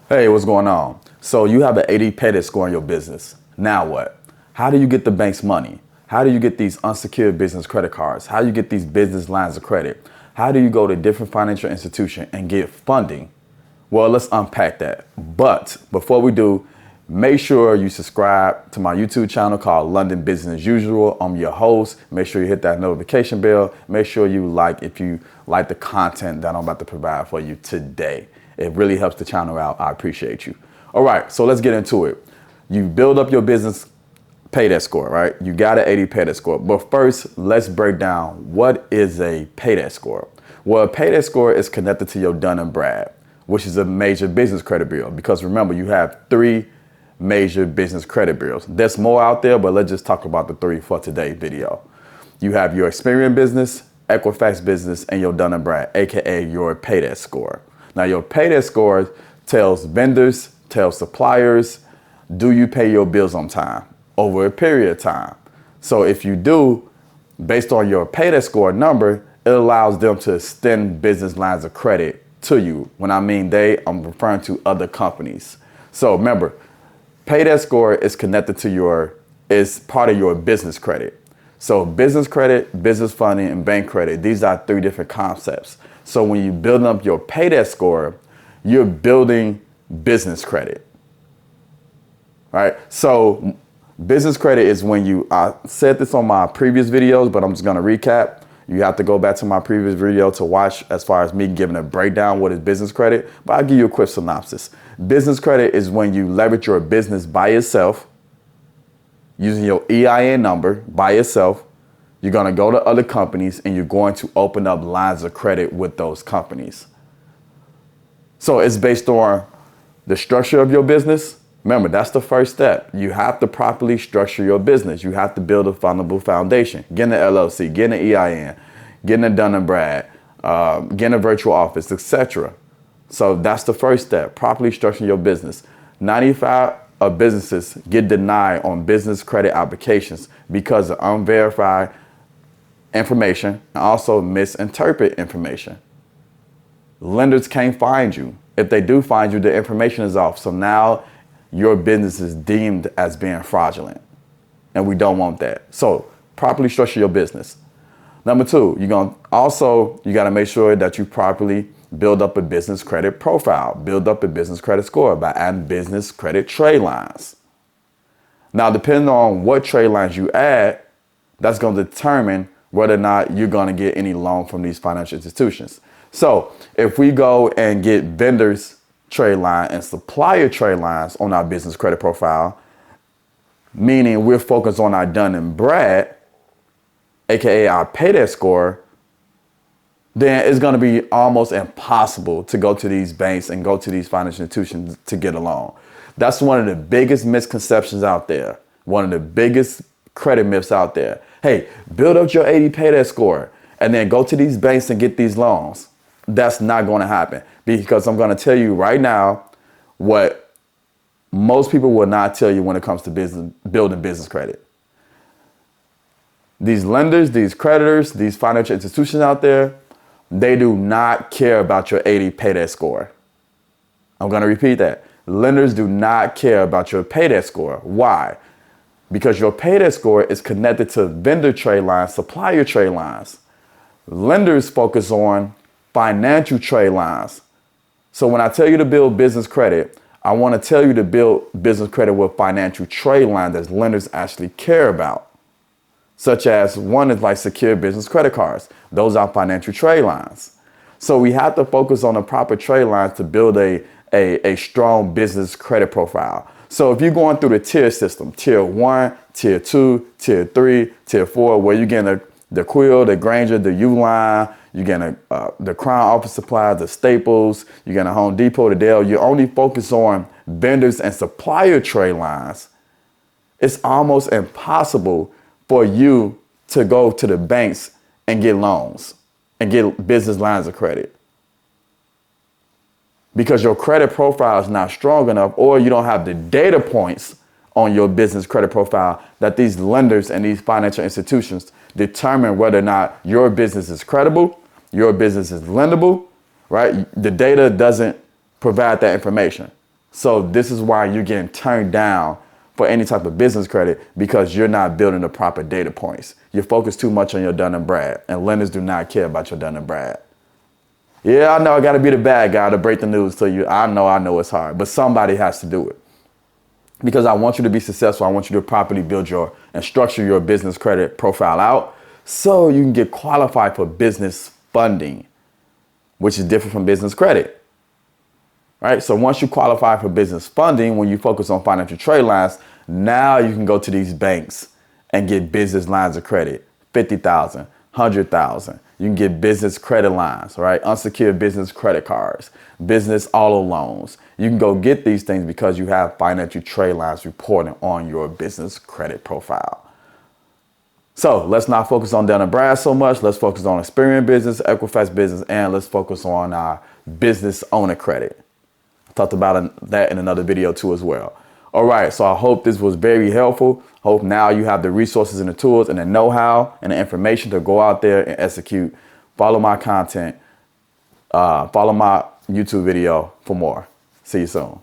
Hey, what's going on? So you have an 80 Paydex score in your business. Now what? How do you get the bank's money? How do you get these unsecured business credit cards? How do you get these business lines of credit? How do you go to different financial institutions and get funding? Well, let's unpack that. But before we do, make sure you subscribe to my YouTube channel called London Business as Usual. I'm your host. Make sure you hit that notification bell. Make sure you like if you like the content that I'm about to provide for you today. It really helps the channel out. I appreciate you. All right, so let's get into it. You build up your business Paydex score, right? You got an 80 Paydex score. But first, let's break down what is a Paydex score. Well, a Paydex score is connected to your Dun & Brad, which is a major business credit bureau. Because remember, you have three major business credit bureaus. There's more out there, but let's just talk about the three for today's video. You have your Experian business, Equifax business, and your Dun & Brad, aka your Paydex score. Now, your Paydex score tells vendors, tells suppliers, do you pay your bills on time over a period of time? So if you do, based on your Paydex score number, it allows them to extend business lines of credit to you. When I mean they, I'm referring to other companies. So remember, Paydex score is connected to is part of your business credit. So business credit, business funding, and bank credit, these are three different concepts. So when you build up your Paydex score, you're building business credit, right? So business credit is when I said this on my previous videos, but I'm just gonna recap. You have to go back to my previous video to watch as far as me giving a breakdown what is business credit, but I'll give you a quick synopsis. Business credit is when you leverage your business by yourself, using your EIN number by yourself. You're going to go to other companies and you're going to open up lines of credit with those companies. So it's based on the structure of your business. Remember, that's the first step. You have to properly structure your business. You have to build a fundable foundation. Getting an LLC, getting an EIN, getting a Dun & Brad, getting a virtual office, etc. So that's the first step, properly structuring your business. 95 of businesses get denied on business credit applications because of unverified information and also misinterpret information. Lenders can't find you. If they do find you, the information is off. So now your business is deemed as being fraudulent. And we don't want that. So properly structure your business. Number two, you got to make sure that you properly build up a business credit profile, build up a business credit score by adding business credit trade lines. Now, depending on what trade lines you add, that's going to determine whether or not you're going to get any loan from these financial institutions. So if we go and get vendors trade line and supplier trade lines on our business credit profile, meaning we're focused on our Dun & Brad, aka our Paydex score, then it's going to be almost impossible to go to these banks and go to these financial institutions to get a loan. That's one of the biggest misconceptions out there. One of the biggest credit myths out there. Hey, build up your 80 Paydex score and then go to these banks and get these loans. That's not going to happen, because I'm going to tell you right now what most people will not tell you when it comes to building business credit. These lenders, these creditors, these financial institutions out there, they do not care about your 80 Paydex score. I'm going to repeat that. Lenders do not care about your Paydex score. Why? Because your Paydex score is connected to vendor trade lines, supplier trade lines. Lenders focus on financial trade lines. So when I tell you to build business credit, I want to tell you to build business credit with financial trade lines that lenders actually care about. Such as one is like secure business credit cards. Those are financial trade lines. So we have to focus on the proper trade lines to build a strong business credit profile. So if you're going through the tier system, tier 1, tier 2, tier 3, tier 4, where you're getting the Quill, the Granger, the Uline, you're getting the Crown Office Supplies, the Staples, you're getting a Home Depot, the Dell, you only focus on vendors and supplier trade lines. It's almost impossible for you to go to the banks and get loans and get business lines of credit, because your credit profile is not strong enough, or you don't have the data points on your business credit profile that these lenders and these financial institutions determine whether or not your business is credible, your business is lendable, right? The data doesn't provide that information. So this is why you're getting turned down for any type of business credit, because you're not building the proper data points. You're focused too much on your Dun and Brad, and lenders do not care about your Dun and Brad. Yeah, I know I got to be the bad guy to break the news to you. I know it's hard, but somebody has to do it. Because I want you to be successful. I want you to properly build your and structure your business credit profile out so you can get qualified for business funding, which is different from business credit. Right? So once you qualify for business funding, when you focus on financial trade lines, now you can go to these banks and get business lines of credit, 50,000, 100,000. You can get business credit lines, right? Unsecured business credit cards, business auto loans. You can go get these things because you have financial trade lines reporting on your business credit profile. So let's not focus on Dun & Brad so much. Let's focus on Experian business, Equifax business, and let's focus on our business owner credit. I talked about that in another video too as well. All right, so I hope this was very helpful. Hope now you have the resources and the tools and the know-how and the information to go out there and execute. Follow my content. Follow my YouTube video for more. See you soon.